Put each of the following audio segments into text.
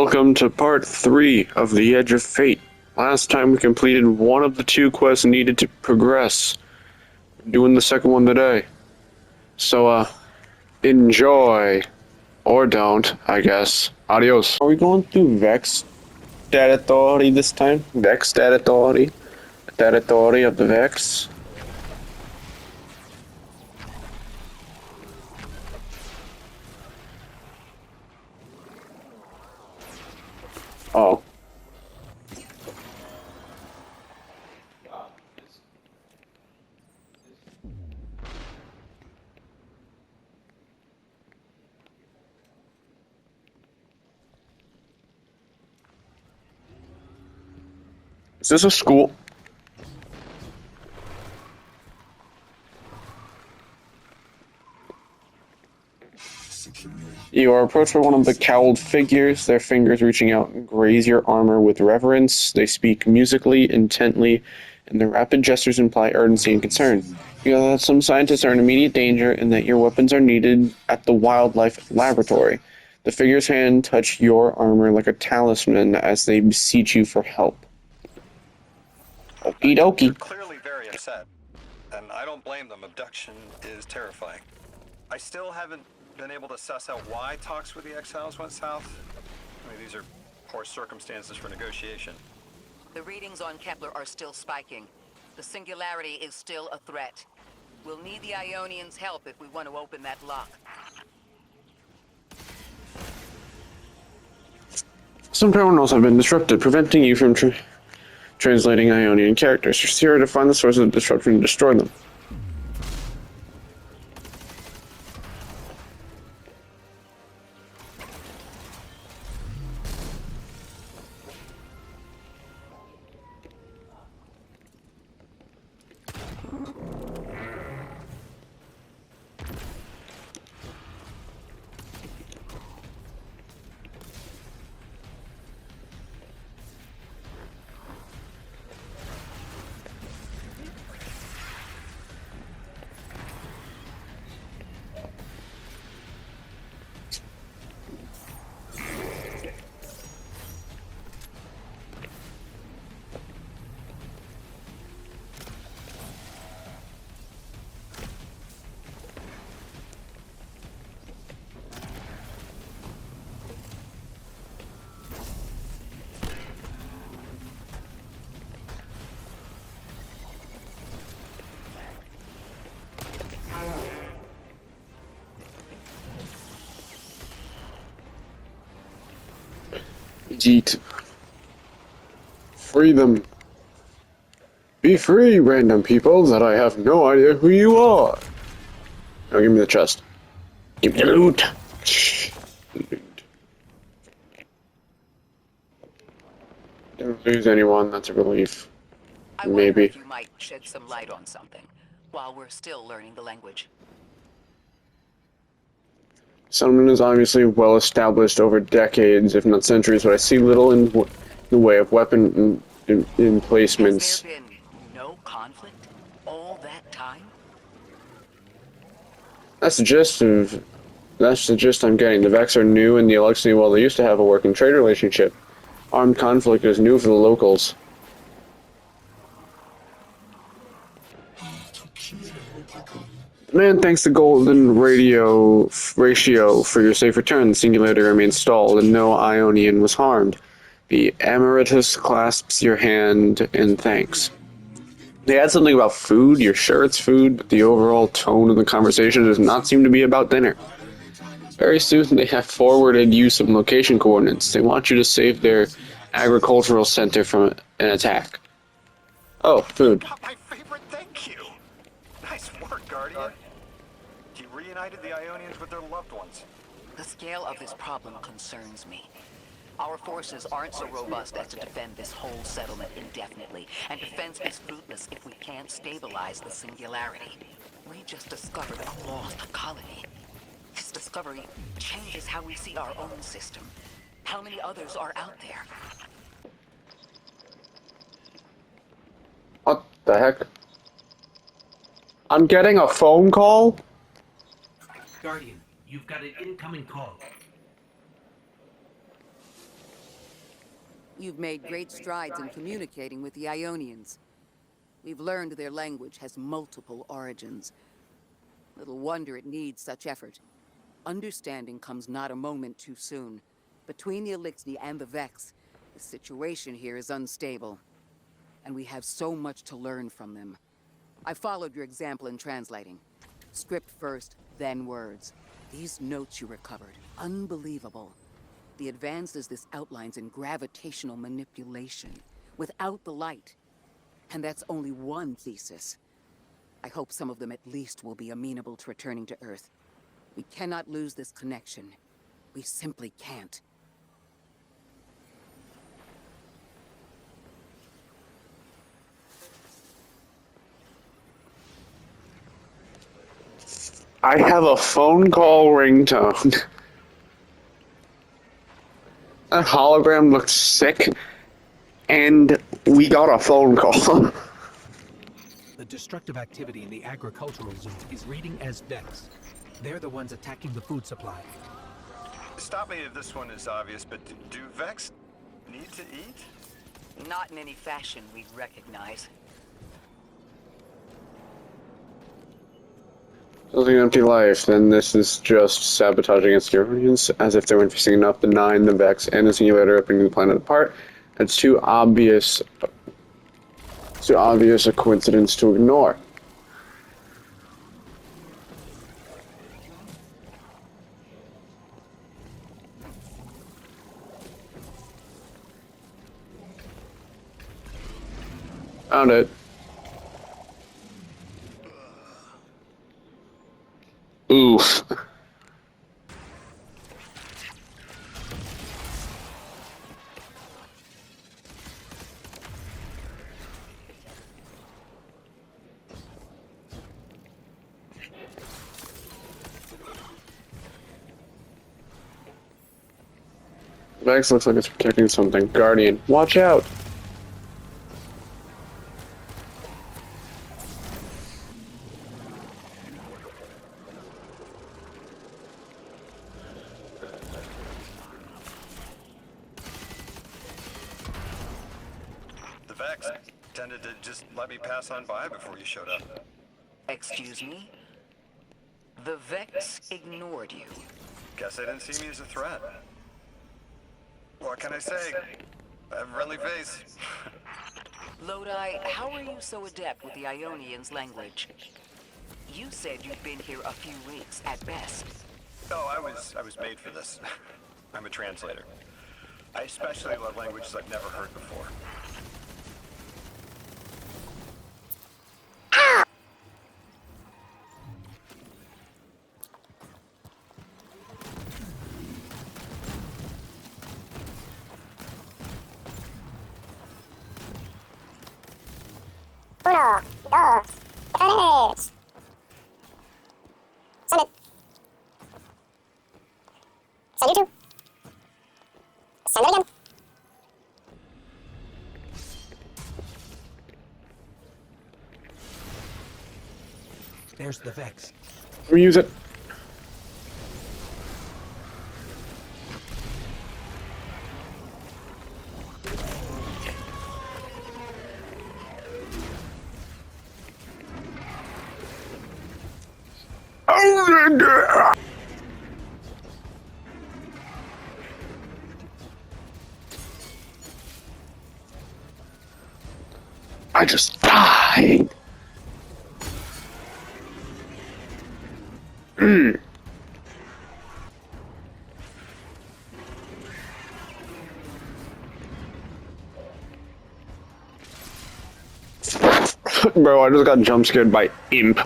Welcome to part 3 of The Edge of Fate. Last time we completed one of the 2 quests needed to progress. I'm doing the second one today. So, enjoy. Or don't, I guess. Adios. Are we going through Vex territory this time? Vex territory? Territory of the Vex? Oh. Is this a school? You are approached by one of the cowled figures, their fingers reaching out and graze your armor with reverence. They speak musically, intently, and their rapid gestures imply urgency and concern. You know that some scientists are in immediate danger and that your weapons are needed at the wildlife laboratory. The figure's hand touch your armor like a talisman as they beseech you for help. Okie They're dokie. clearly very upset, and I don't blame them. Abduction is terrifying. I still haven't been able to suss out why talks with the Exiles went south. I mean, these are poor circumstances for negotiation. The readings on Kepler are still spiking. The singularity is still a threat. We'll need the Ionians' help if we want to open that lock. Some terminals have been disrupted, preventing you from translating Ionian characters. You're here to find the source of the disruption and destroy them. Jeet. Free them. Be free, random people, that I have no idea who you are. Now give me the chest. Give me the loot. Loot. Didn't lose anyone, that's a relief. I wonder Maybe. if you might shed some light on something while we're still learning the language. Settlement is obviously well established over decades, if not centuries, but I see little in the way of weapon emplacements. Has there been no conflict all that time? That's the gist I'm getting. The Vex are new in the Alexei, while they used to have a working trade relationship. Armed conflict is new for the locals. The man thanks the golden ratio for your safe return. The singularity remains stalled, and no Ionian was harmed. The Emeritus clasps your hand in thanks. They add something about food. You're sure it's food, but the overall tone of the conversation does not seem to be about dinner. Very soon, they have forwarded you some location coordinates. They want you to save their agricultural center from an attack. Oh, food. My favorite, thank you. Nice work, Guardian. You reunited the Ionians with their loved ones. The scale of this problem concerns me. Our forces aren't so robust as to defend this whole settlement indefinitely, and defense is fruitless if we can't stabilize the singularity. We just discovered a lost colony. This discovery changes how we see our own system. How many others are out there? What the heck? I'm getting a phone call? Guardian, you've got an incoming call. You've made great strides in communicating with the Ionians. We've learned their language has multiple origins. Little wonder it needs such effort. Understanding comes not a moment too soon. Between the Elixni and the Vex, the situation here is unstable. And we have so much to learn from them. I followed your example in translating. Script first, then words. These notes you recovered, unbelievable. The advances this outlines in gravitational manipulation, without the light. And that's only one thesis. I hope some of them at least will be amenable to returning to Earth. We cannot lose this connection. We simply can't. I have a phone call ringtone. That hologram looks sick, and we got a phone call. The destructive activity in the agricultural zone is reading as Vex. They're the ones attacking the food supply. Stop me if this one is obvious, but do Vex need to eat? Not in any fashion we'd recognize. Building an empty life, then this is just sabotage against the Ionians, as if they weren't facing enough denying the Vex and the Singulator ripping the planet apart. It's too obvious a coincidence to ignore. Found it. Oof. Vex looks like it's protecting something. Guardian, watch out! The Vex tended to just let me pass on by before you showed up. Excuse me? The Vex ignored you. Guess they didn't see me as a threat. What can I say? I have a friendly face. Lodi, how are you so adept with the Ionians' language? You said you'd been here a few weeks, at best. Oh, I was made for this. I'm a translator. I especially love languages I've never heard before. Uno, dos, tres. Send it. Send you two. Send it again. There's the Vex. Reuse it. I just died. Bro, I just got jump scared by Imp.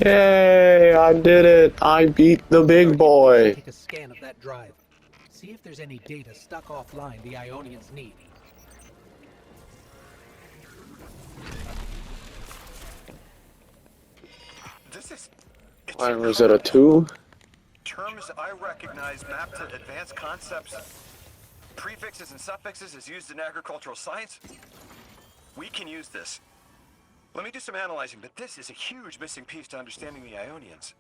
Yay, I did it. I beat the big boy. Take a scan of that drive. See if there's any data stuck offline the Ionians need. This is... Why was it a 2? Terms I recognize map to advanced concepts prefixes and suffixes as used in agricultural science? We can use this. Let me do some analyzing, but this is a huge missing piece to understanding the Ionians.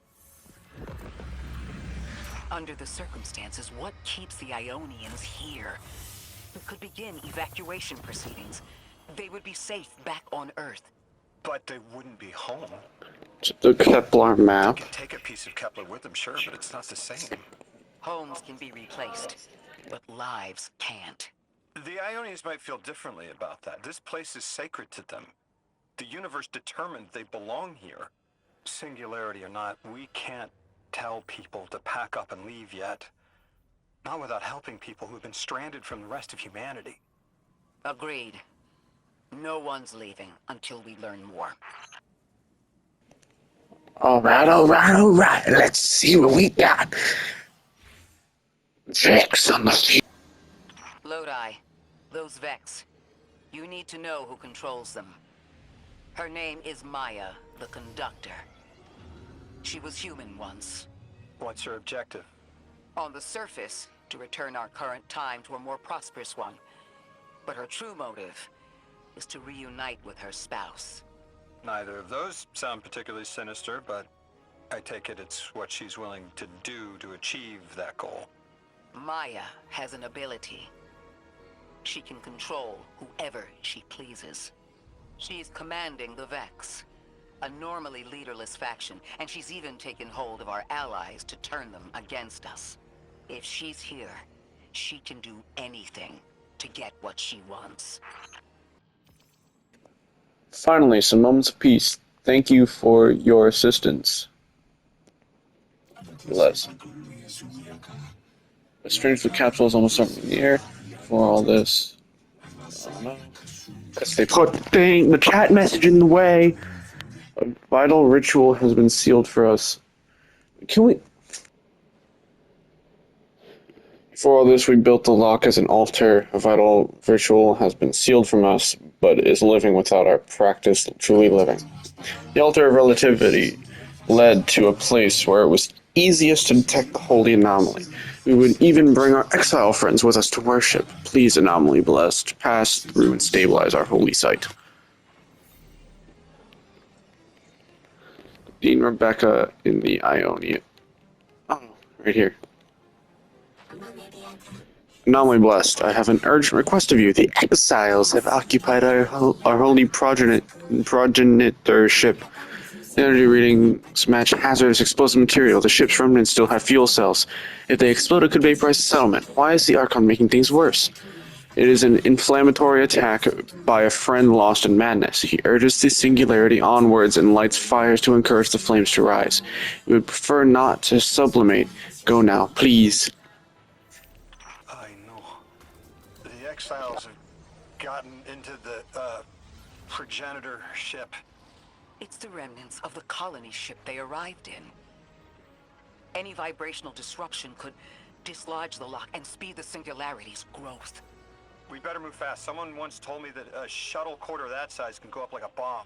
Under the circumstances, what keeps the Ionians here? We could begin evacuation proceedings. They would be safe back on Earth. But they wouldn't be home. The Kepler They map. can take a piece of Kepler with them, sure, but it's not the same. Homes can be replaced, but lives can't. The Ionians might feel differently about that. This place is sacred to them. The universe determined they belong here. Singularity or not, we can't tell people to pack up and leave yet. Not without helping people who've been stranded from the rest of humanity. Agreed. No one's leaving until we learn more. Alright. Let's see what we got. Vex on the field. Lodi, those Vex. You need to know who controls them. Her name is Maya, the Conductor. She was human once. What's your objective? On the surface, to return our current time to a more prosperous one. But her true motive is to reunite with her spouse. Neither of those sound particularly sinister, but I take it it's what she's willing to do to achieve that goal. Maya has an ability. She can control whoever she pleases. She's commanding the Vex, a normally leaderless faction, and she's even taken hold of our allies to turn them against us. If she's here, she can do anything to get what she wants. Finally, some moments of peace. Thank you for your assistance. Les. The strange food capsule is almost starting in the air. For all this. Because they put the chat message in the way. A vital ritual has been sealed for us. Can we... For all this, we built the lock as an altar. A vital ritual has been sealed from us, but is living without our practice truly living. The altar of relativity led to a place where it was easiest to detect the holy anomaly. We would even bring our exile friends with us to worship. Please, anomaly blessed, pass through and stabilize our holy site. Dean Rebecca in the Ionia. Oh, right here. Anomaly blessed, I have an urgent request of you. The exiles have occupied our holy progenitorship. The energy readings match hazardous explosive material. The ship's remnants still have fuel cells. If they explode, it could vaporize the settlement. Why is the Archon making things worse? It is an inflammatory attack by a friend lost in madness. He urges the singularity onwards and lights fires to encourage the flames to rise. We would prefer not to sublimate. Go now, please. I know. The exiles have gotten into the, progenitor ship. It's the remnants of the colony ship they arrived in. Any vibrational disruption could dislodge the lock and speed the singularity's growth. We better move fast. Someone once told me that a shuttle quarter that size can go up like a bomb.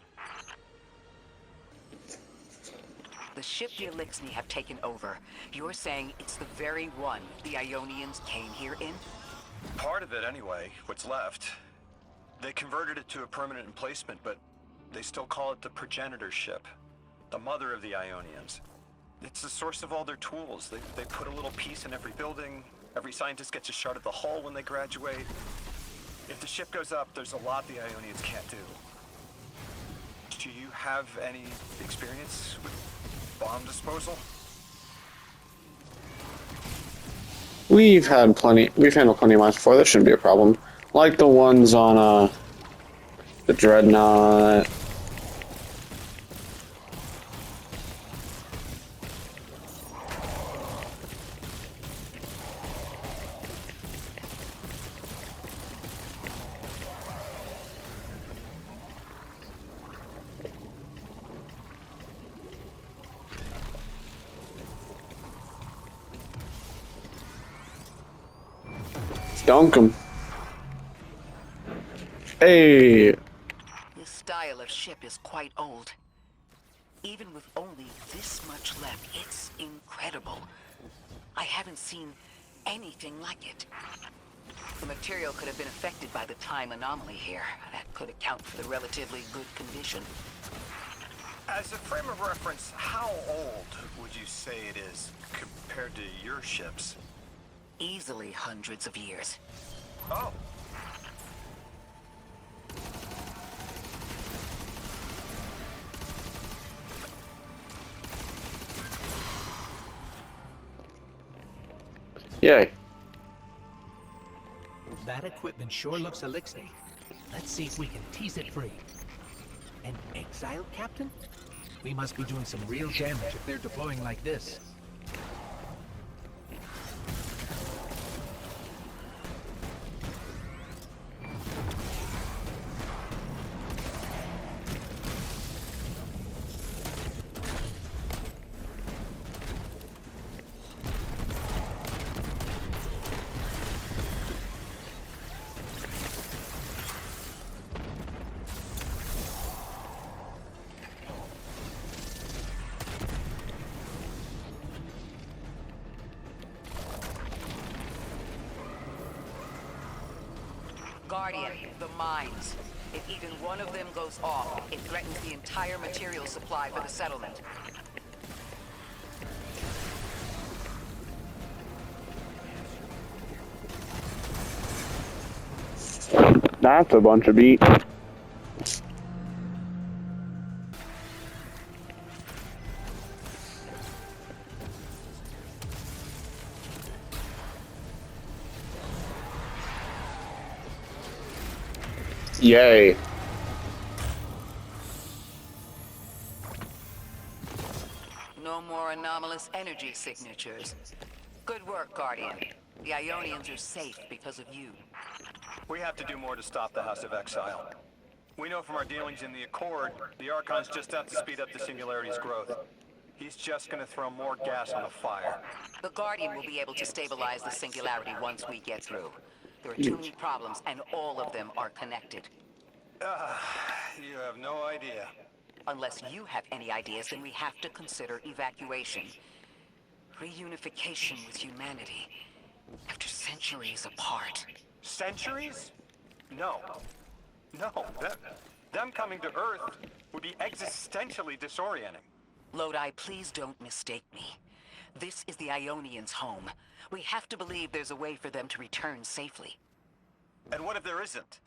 The ship the Elixni have taken over. You're saying it's the very one the Ionians came here in? Part of it, anyway. What's left. They converted it to a permanent emplacement, but they still call it the progenitor ship. The mother of the Ionians. It's the source of all their tools. They put a little piece in every building. Every scientist gets a shot at the hull when they graduate. If the ship goes up, there's a lot the Ionians can't do. Do you have any experience with bomb disposal? We've handled plenty of mines before. That shouldn't be a problem. Like the ones on, the Dreadnought. Dunk 'em. Hey! This style of ship is quite old. Even with only this much left, it's incredible. I haven't seen anything like it. The material could have been affected by the time anomaly here. That could account for the relatively good condition. As a frame of reference, how old would you say it is compared to your ships? Easily hundreds of years. Oh. Yay. That equipment sure looks elixir. Let's see if we can tease it free. An exiled captain? We must be doing some real damage if they're deploying like this. Guardian, the mines. If even one of them goes off, it threatens the entire material supply for the settlement. That's a bunch of beat. Yay. No more anomalous energy signatures. Good work, Guardian. The Ionians are safe because of you. We have to do more to stop the House of Exile. We know from our dealings in the Accord, the Archon's just out to speed up the Singularity's growth. He's just gonna throw more gas on the fire. The Guardian will be able to stabilize the Singularity once we get through. There are too many problems, and all of them are connected. You have no idea. Unless you have any ideas, then we have to consider evacuation. Reunification with humanity. After centuries apart. Centuries? No. No, them coming to Earth would be existentially disorienting. Lodi, please don't mistake me. This is the Ionians' home. We have to believe there's a way for them to return safely. And what if there isn't?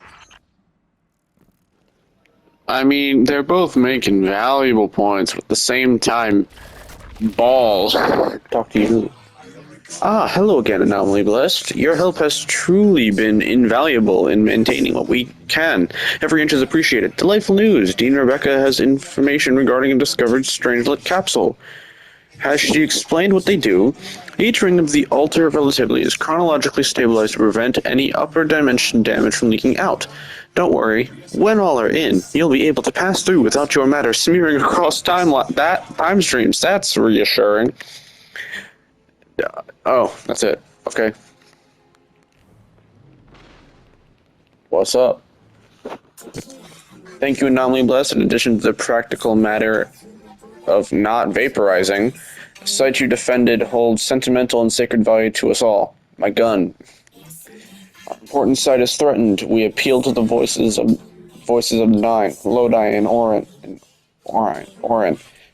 I mean, they're both making valuable points, but at the same time, balls. Talk to you. Ah, hello again, Anomaly Blessed. Your help has truly been invaluable in maintaining what we can. Every inch is appreciated. Delightful news! Dean Rebecca has information regarding a discovered strangelet capsule. Has she explained what they do? Each ring of the Altar of Relativity is chronologically stabilized to prevent any upper dimension damage from leaking out. Don't worry, when all are in, you'll be able to pass through without your matter smearing across time streams. That's reassuring. Oh, that's it. Okay. What's up? Thank you, Anomaly Blessed. In addition to the practical matter of not vaporizing, the site you defended holds sentimental and sacred value to us all. My gun. Our important site is threatened. We appeal to the voices of the dying, Lodi and Orin,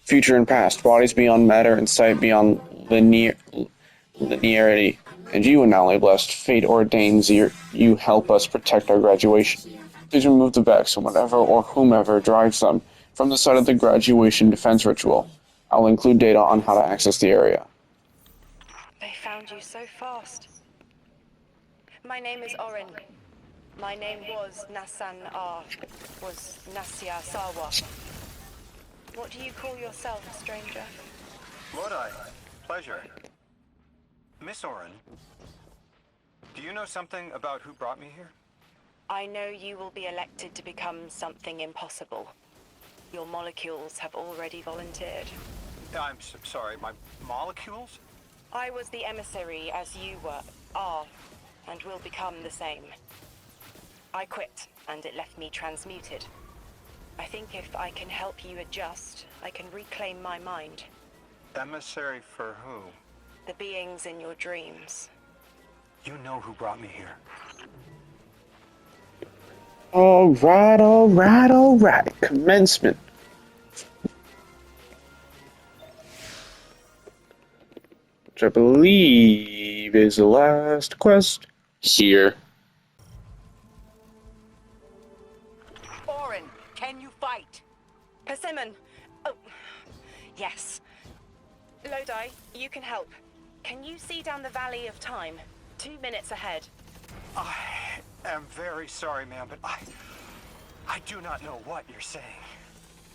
future and past, bodies beyond matter and sight beyond linearity. And you, Anomaly Blessed, fate ordains you help us protect our graduation. Please remove the Vex and whatever or whomever drives them from the site of the graduation defense ritual. I'll include data on how to access the area. They found you so fast. My name is Orin. My name was Nassan R. Was Nassia Sawa. What do you call yourself, stranger? Lodi, pleasure. Miss Orin, do you know something about who brought me here? I know you will be elected to become something impossible. Your molecules have already volunteered. I'm sorry, my molecules? I was the emissary as you are, and will become the same. I quit, and it left me transmuted. I think if I can help you adjust, I can reclaim my mind. Emissary for who? The beings in your dreams. You know who brought me here. Alright, alright, alright. Commencement. Which I believe is the last quest here. Orin, can you fight? Persimmon! Oh, yes. Lodi, you can help. Can you see down the Valley of Time? 2 minutes ahead. I am very sorry, ma'am, but I do not know what you're saying.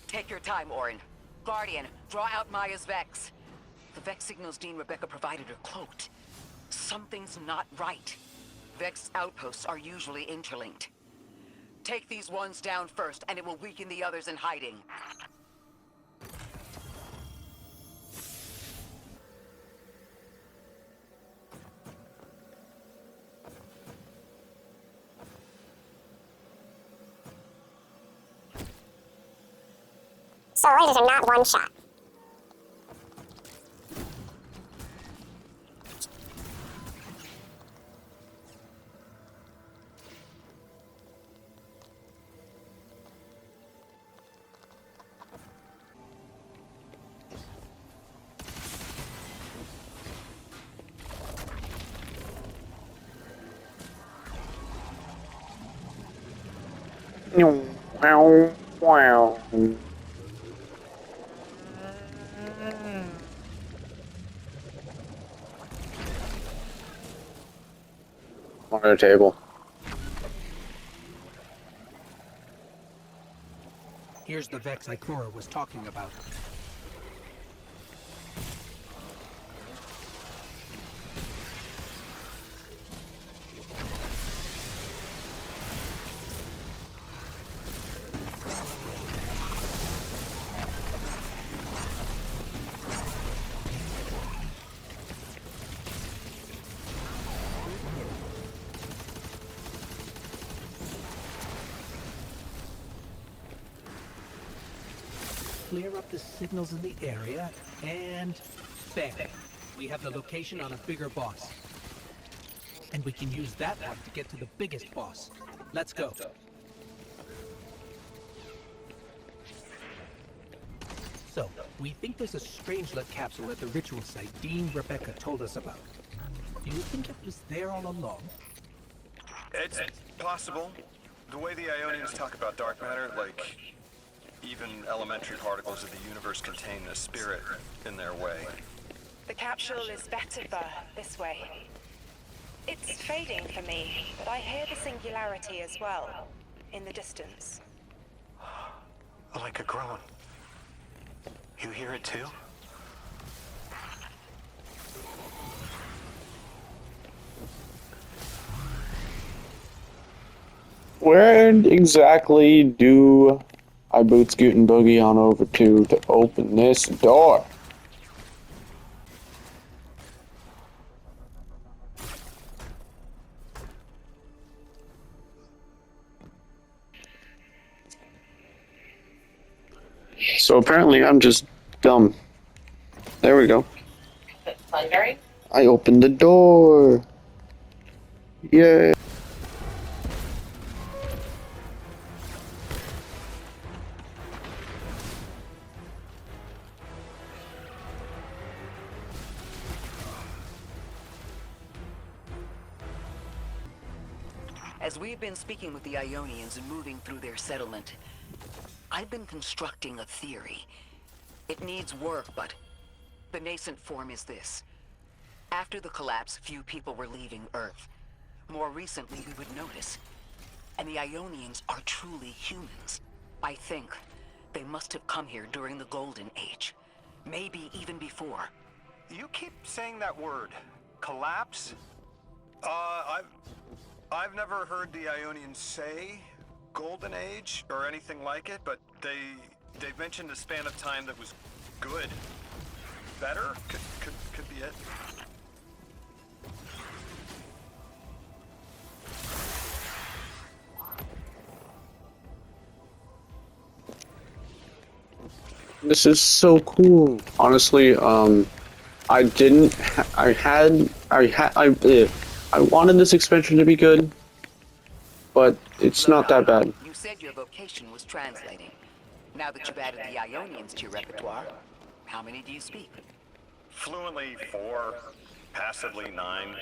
Take your time, Orin. Guardian, draw out Maya's Vex. The Vex signals Dean Rebecca provided are cloaked. Something's not right. Vex outposts are usually interlinked. Take these ones down first, and it will weaken the others in hiding. So lasers are not one shot. Wow, wow. On the table. Here's the Vex Ikora was talking about. Clear up the signals in the area, and bam! We have the location on a bigger boss. And we can use that one to get to the biggest boss. Let's go. So, we think there's a Strangelet capsule at the ritual site Dean Rebecca told us about. Do you think it was there all along? It's possible. The way the Ionians talk about dark matter, like even elementary particles of the universe contain a spirit in their way. The capsule is better this way. It's fading for me, but I hear the singularity as well, in the distance. Like a groan. You hear it too? Where exactly do I boot Scoot and Boogie on over to open this door? So apparently I'm just dumb. There we go. Library? I opened the door. Yay. As we've been speaking with the Ionians and moving through their settlement, I've been constructing a theory. It needs work, but the nascent form is this. After the collapse, few people were leaving Earth. More recently, we would notice. And the Ionians are truly humans. I think they must have come here during the Golden Age. Maybe even before. You keep saying that word. Collapse? I've never heard the Ionians say Golden Age or anything like it, but they've mentioned a span of time that was good. Better? Could be it. This is so cool. Honestly, I didn't. I wanted this expansion to be good, but It's Look, not that bad. you said your vocation was translating. Now that you've added the Ionians to your repertoire, how many do you speak? Fluently 4, passively 9,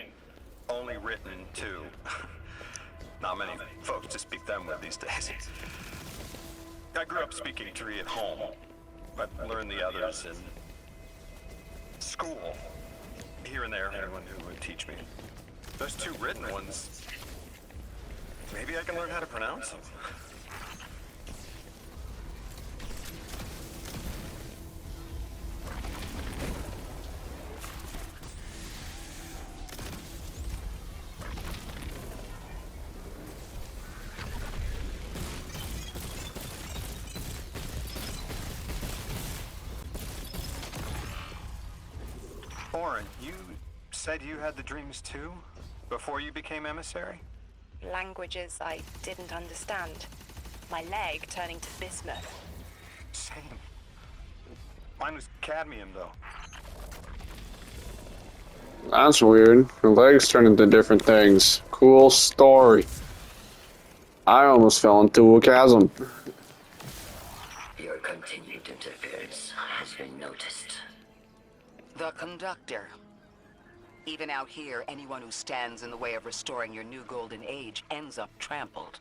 only written 2. Not many folks to speak them with these days. I grew up speaking 3 at home. I've learned the others in school. Here and there, anyone who would teach me. Those 2 written ones, maybe I can learn how to pronounce them. Oren, you said you had the dreams too? Before you became emissary? Languages I didn't understand. My leg turning to bismuth. Same. Mine was cadmium, though. That's weird. Her legs turn into different things. Cool story. I almost fell into a chasm. Your continued interference has been noticed. The conductor. Even out here, anyone who stands in the way of restoring your new golden age ends up trampled.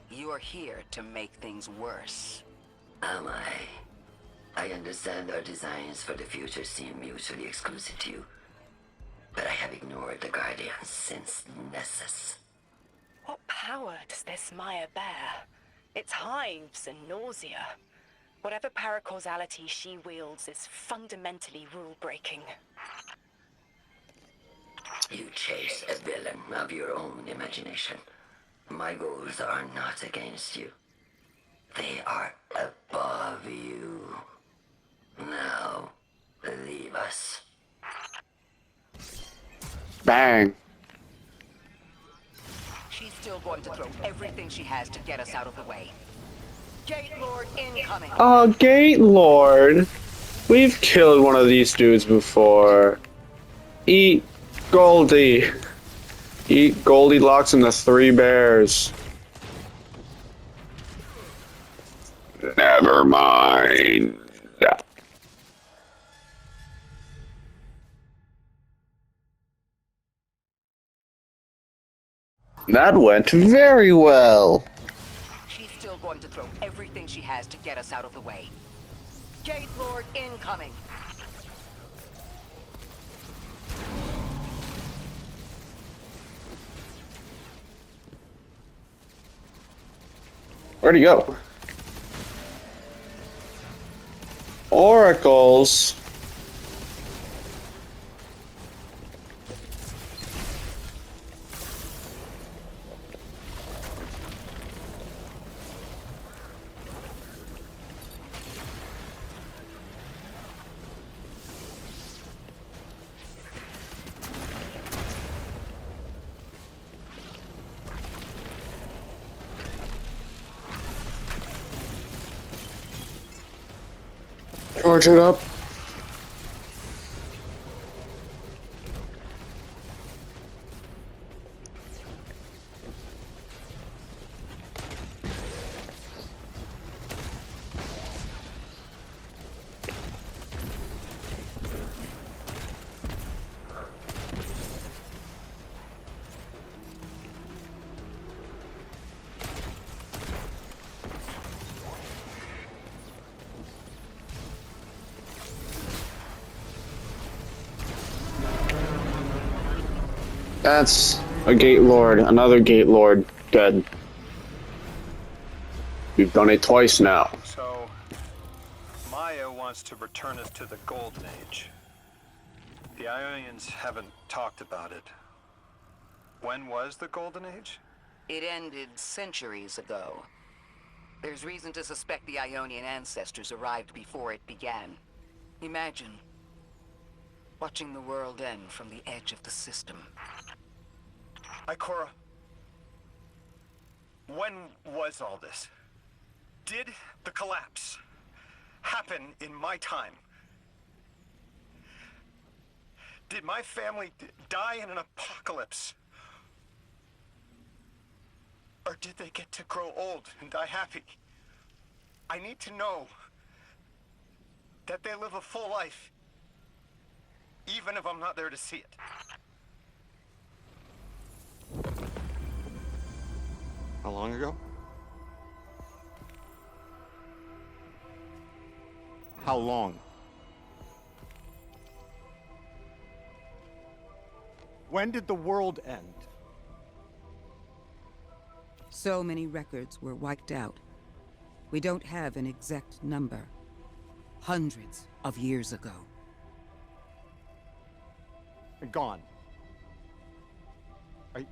You're here to make things worse. Am I? I understand our designs for the future seem mutually exclusive to you, but I have ignored the Guardians since Nessus. What power does this Maya bear? It's hives and nausea. Whatever paracausality she wields is fundamentally rule-breaking. You chase a villain of your own imagination. My goals are not against you. They are above you. Now, leave us. Bang. She's still going to throw everything she has to get us out of the way. Gate Lord incoming. Oh, Gate Lord. We've killed one of these dudes before. Eat Goldie. Eat Goldilocks and the 3 bears. Never mind. That went very well. She's still going to throw everything she has to get us out of the way. Gate Lord incoming. Where'd he go? Oracles. Charge it up. That's a Gate Lord, another Gate Lord dead. We've done it twice now. So, Maya wants to return us to the Golden Age. The Ionians haven't talked about it. When was the Golden Age? It ended centuries ago. There's reason to suspect the Ionian ancestors arrived before it began. Imagine watching the world end from the edge of the system. Ikora, when was all this? Did the collapse happen in my time? Did my family die in an apocalypse? Or did they get to grow old and die happy? I need to know that they live a full life, even if I'm not there to see it. How long ago? How long? When did the world end? So many records were wiped out. We don't have an exact number. Hundreds of years ago. Gone. Are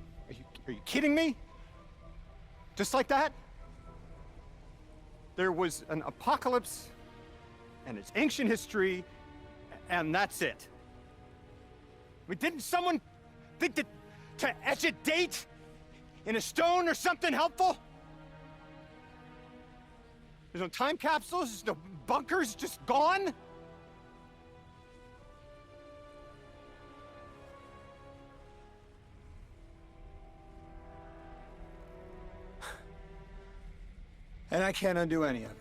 you kidding me? Just like that? There was an apocalypse, and it's ancient history, and that's it. I mean, didn't someone think that to etch a date in a stone or something helpful? There's no time capsules, there's no bunkers, just gone? And I can't undo any of it.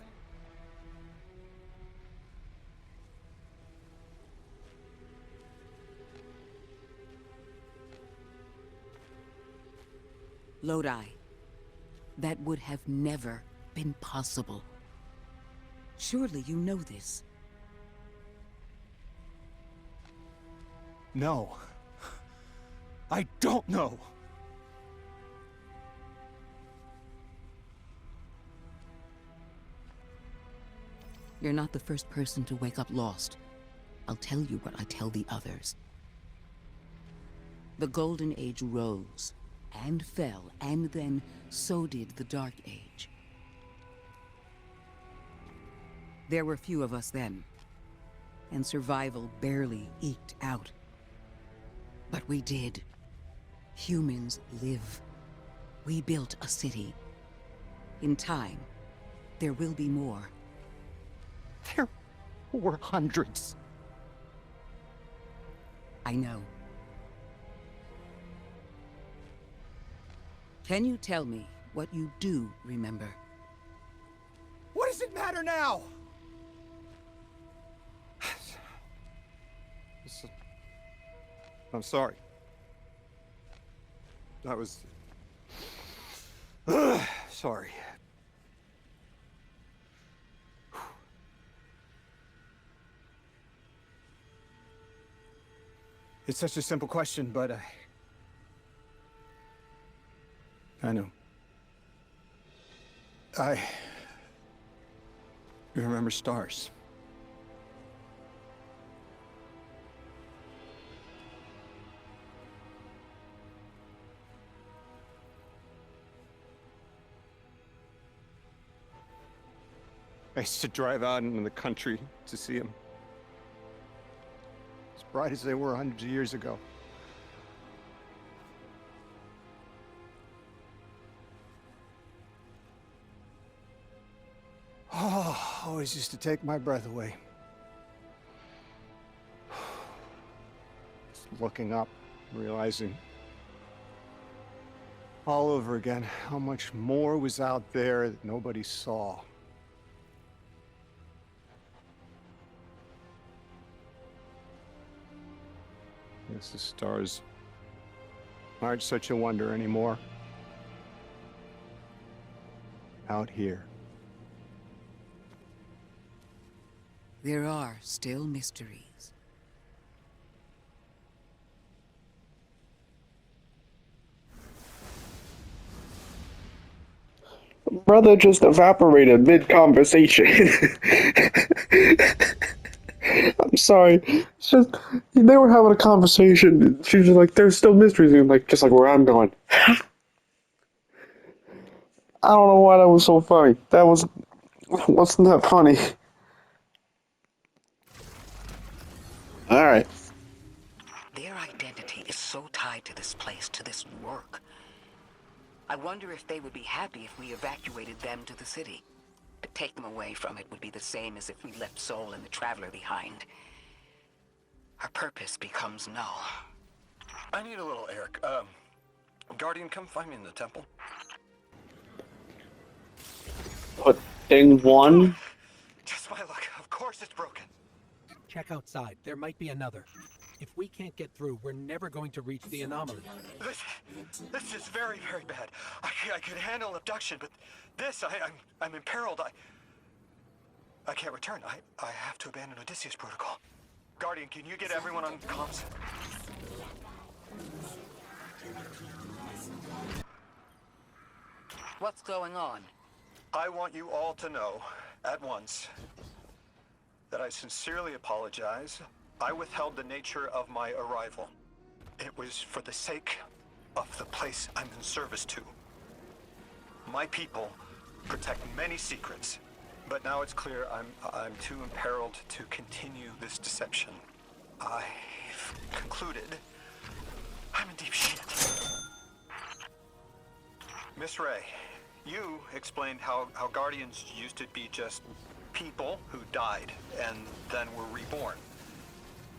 Lodi. That would have never been possible. Surely you know this. No. I don't know. You're not the first person to wake up lost. I'll tell you what I tell the others. The Golden Age rose, and fell, and then so did the Dark Age. There were few of us then, and survival barely eked out. But we did. Humans live. We built a city. In time, there will be more. There were hundreds. I know. Can you tell me what you do remember? What does it matter now? I'm sorry. That was... sorry. It's such a simple question, but I know. You remember stars. I used to drive out into the country to see him. As bright as they were hundreds of years ago. Oh, always used to take my breath away. Just looking up, realizing all over again how much more was out there that nobody saw. Guess the stars aren't such a wonder anymore. Out here. There are still mysteries. Brother just evaporated mid-conversation. I'm sorry. It's just, they were having a conversation. She was like, there's still mysteries. And like, just like where I'm going. I don't know why that was so funny. Wasn't that funny? Alright. Their identity is so tied to this place, to this work. I wonder if they would be happy if we evacuated them to the city. To take them away from it would be the same as if we left Soul and the Traveler behind. Our purpose becomes null. I need a little Eric. Guardian, come find me in the temple. Thing 1? Just my luck. Of course it's broken. Check outside. There might be another. If we can't get through, we're never going to reach the anomaly. This is very, very bad. I could handle abduction, but this, I'm imperiled. I can't return. I have to abandon Odysseus protocol. Guardian, can you get everyone on comms? What's going on? I want you all to know, at once, that I sincerely apologize. I withheld the nature of my arrival. It was for the sake of the place I'm in service to. My people protect many secrets, but now it's clear I'm too imperiled to continue this deception. I've concluded I'm in deep shit. Miss Ray, you explained how Guardians used to be just people who died and then were reborn.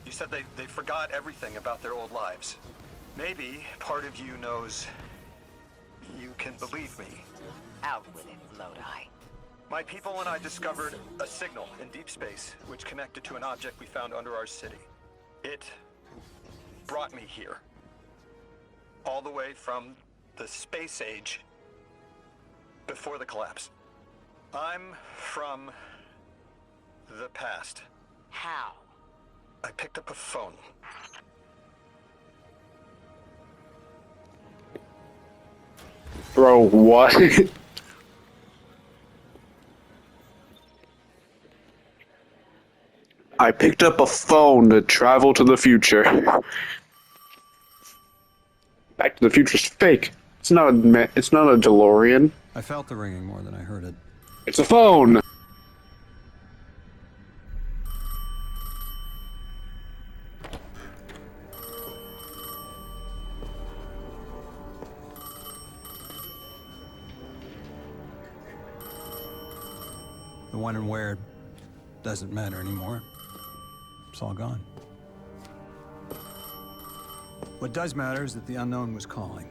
You said they forgot everything about their old lives. Maybe part of you knows you can believe me. Out with it, Lodi. My people and I discovered a signal in deep space which connected to an object we found under our city. It brought me here. All the way from the space age before the collapse. I'm from the past. How? I picked up a phone. Bro, what? I picked up a phone to travel to the future. Back to the Future's fake. It's not a DeLorean. I felt the ringing more than I heard it. It's a phone! The when and where doesn't matter anymore. It's all gone. What does matter is that the unknown was calling.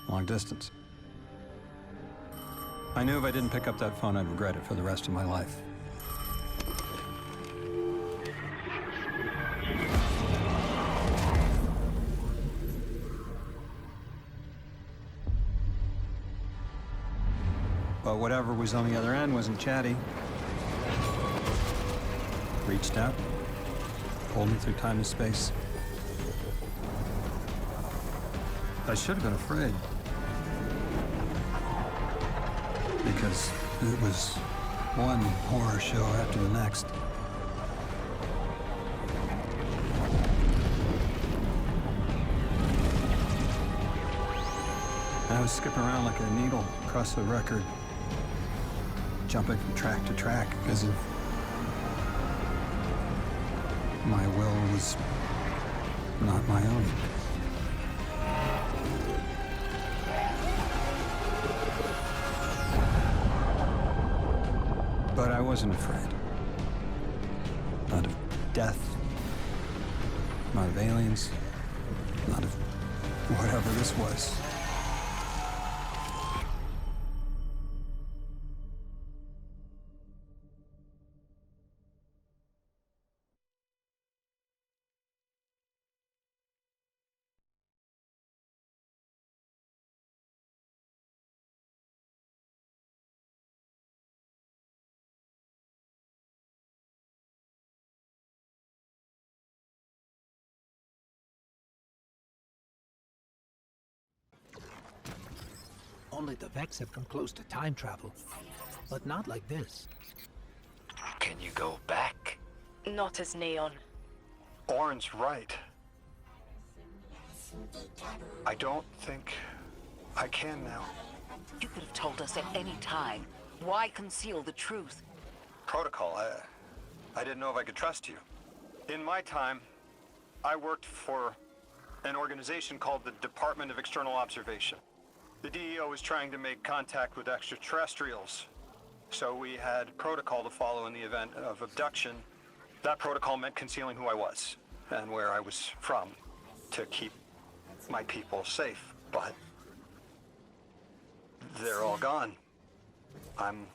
Long distance. I knew if I didn't pick up that phone, I'd regret it for the rest of my life. But whatever was on the other end wasn't chatty. Reached out, pulled me through time and space. I should have been afraid. Because it was one horror show after the next. I was skipping around like a needle across the record, jumping from track to track because of my will was not my own. But I wasn't afraid. Not of death, not of aliens, not of whatever this was. Only the Vex have come close to time travel, but not like this. Can you go back? Not as Neon. Oren's right. I don't think I can now. You could have told us at any time. Why conceal the truth? Protocol, I didn't know if I could trust you. In my time, I worked for an organization called the Department of External Observation. The DEO was trying to make contact with extraterrestrials, so we had protocol to follow in the event of abduction. That protocol meant concealing who I was and where I was from to keep my people safe, but they're all gone. I'm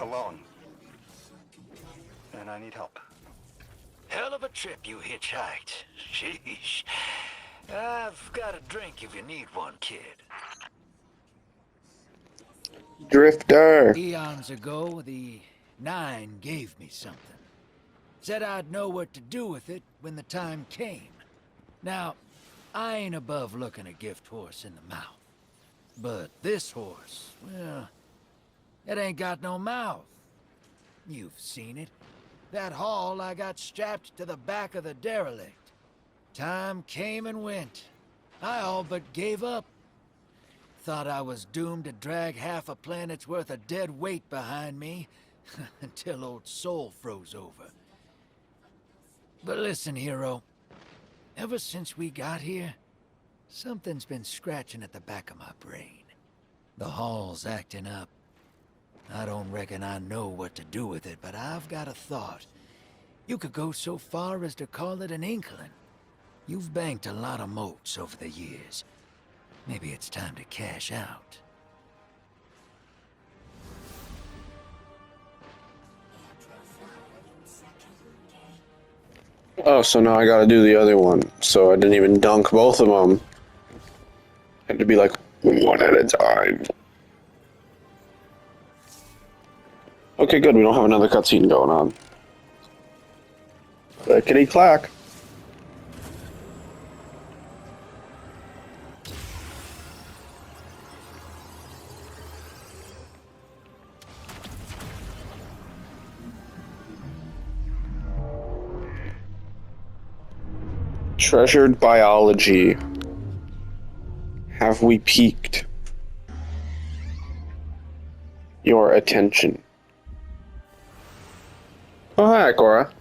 alone. And I need help. Hell of a trip you hitchhiked. Sheesh. I've got a drink if you need one, kid. Drifter. Eons ago, the Nine gave me something. Said I'd know what to do with it when the time came. Now, I ain't above looking a gift horse in the mouth. But this horse, well, it ain't got no mouth. You've seen it. That haul I got strapped to the back of the derelict. Time came and went. I all but gave up. Thought I was doomed to drag half a planet's worth of dead weight behind me until old Soul froze over. But listen, hero. Ever since we got here, something's been scratching at the back of my brain. The haul's acting up. I don't reckon I know what to do with it, but I've got a thought. You could go so far as to call it an inkling. You've banked a lot of motes over the years. Maybe it's time to cash out. Oh, so now I gotta do the other one. So I didn't even dunk both of them. Had to be like one at a time. Okay, good. We don't have another cutscene going on. Clickety clack. Treasured biology. Have we piqued your attention? Oh, hi, Cora.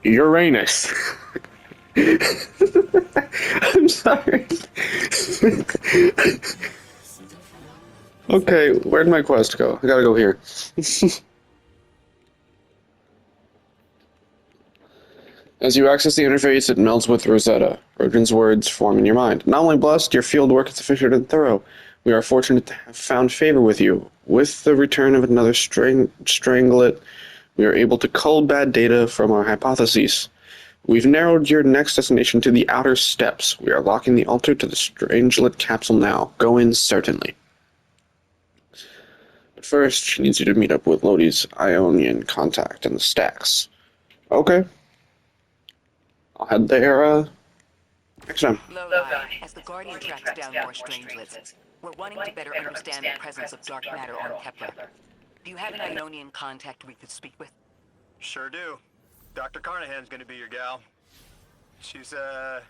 Uranus. I'm sorry. Okay, where'd my quest go? I gotta go here. As you access the interface, it melds with Rosetta. Roden's words form in your mind. Not only blessed, your field work is efficient and thorough. We are fortunate to have found favor with you. With the return of another Stranglet, we are able to cull bad data from our hypotheses. We've narrowed your next destination to the outer steppes. We are locking the altar to the Strangelet capsule now. Go in, certainly. But first, she needs you to meet up with Lodi's Ionian contact in the stacks. Okay. I'll head there, next time. Lodi, as the Guardian tracks down more Strangelets, we're wanting to better understand the presence of dark matter on Kepler. Do you have an Ionian contact we could speak with? Sure do. Dr. Carnahan's gonna be your gal. She's, she's a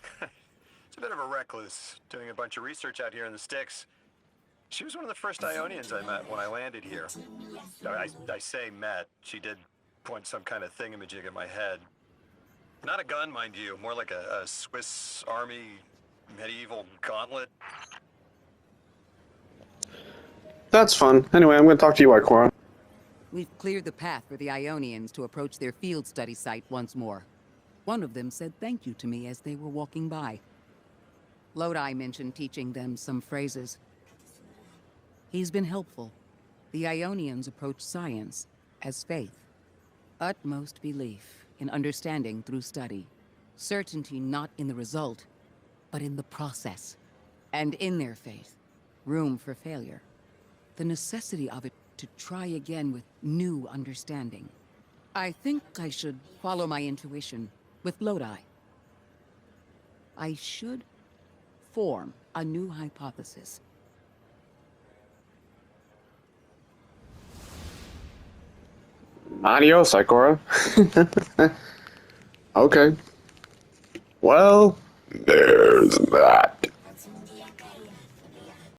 bit of a recluse, doing a bunch of research out here in the sticks. She was one of the first Ionians I met when I landed here. I say met. She did point some kind of thingamajig at my head. Not a gun, mind you, more like a Swiss Army medieval gauntlet. That's fun. Anyway, I'm going to talk to you, Ikora. We've cleared the path for the Ionians to approach their field study site once more. One of them said thank you to me as they were walking by. Lodi mentioned teaching them some phrases. He's been helpful. The Ionians approach science as faith. Utmost belief in understanding through study. Certainty not in the result, but in the process. And in their faith, room for failure. The necessity of it to try again with new understanding. I think I should follow my intuition with Lodi. I should form a new hypothesis. Adios, Ikora. Okay. Well, there's that.